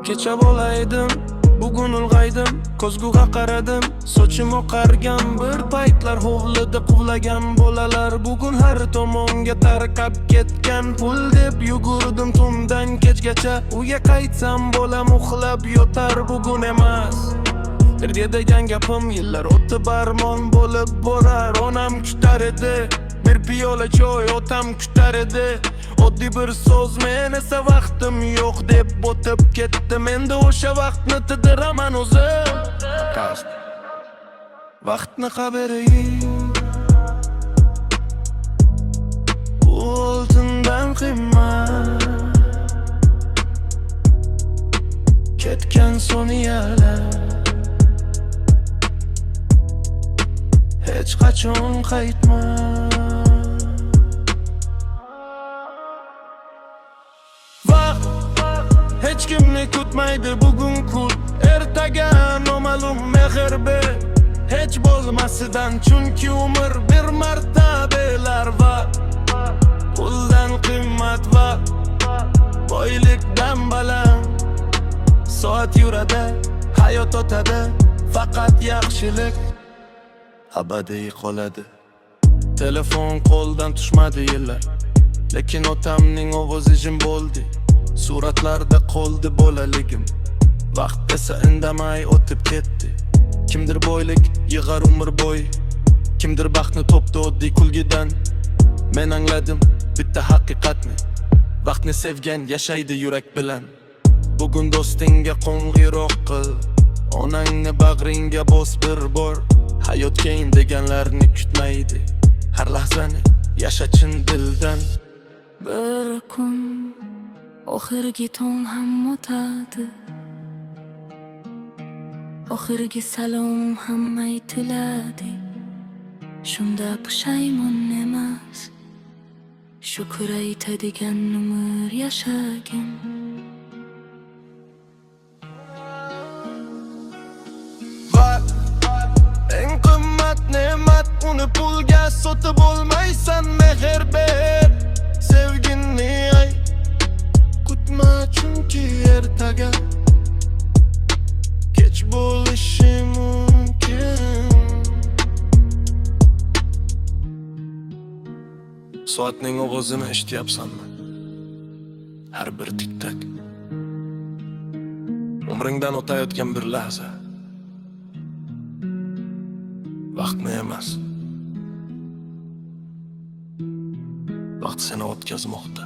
Kecha bo'laydim, bugun ulg'aydim, ko'zguga qaradim, sochim oqargan, bir paytlar hovlida quvlagan bolalar bugun har tomonga tarqab ketgan. Pul deb yugurdim tundan kechgacha, uyga qaytsam bolam uxlab yotar, bugun emas. Erga degan gapim yillar o'tib armon bo'lib borar. Onam kutar edi, bir piyola choy otam kutar edi. Oddiy bir so'z, men esa vaqtim yo'q deb o'tib ketdim. Endi o'sha vaqtni tidiraman o'zim. Vaqtni xabari oltindan qimmat, ketgan soniyalar hech qachon qaytmas. Vaqt hech kimni kutmaydi, bugun kut, ertaga noma'lum mehr ber. Hech bo'lmasidan, chunki umr bir marta belar. Va puldan qimmat va boylikdan baland. Soat yuradi, hayot o'tadi, faqat yaxshilik abadiy qoladi. Telefon qo'ldan tushmadi yillar, lekin otamning ovozi jim bo'ldi. Suratlarda qoldi bolaligim, vaqt esa indamay o'tib ketdi. Kimdir boylik yig'ar umr bo'yi, kimdir baxtni topdi oddiy kulgidan. Men angladim bitta haqiqatni, vaqtni sevgan yashaydi yurak bilan. Bugun do'stingga qo'ng'iroq qil, onangni bag'ringga bos bir bor. Hayot keyin deganlarni kutmaydi, har lahzani yasha chin dildan. Bir kun oxirgi tong ham o'tadi, oxirgi salom ham aytiladi. Shunda pushaymon emas, shukr aytadigan umr yashagin. Eng qimmat ne'mat, uni pulga sotib olmaysan. Mehr ber, sevginni ay, kutma chunki ertaga kech bo'lishi mumkin. Soatning ovozini eshityapsanmi? Har bir tik-tak umringdan o'tayotgan bir lahza. Vaqtni emas, vaqt seni o'tkazmoqda.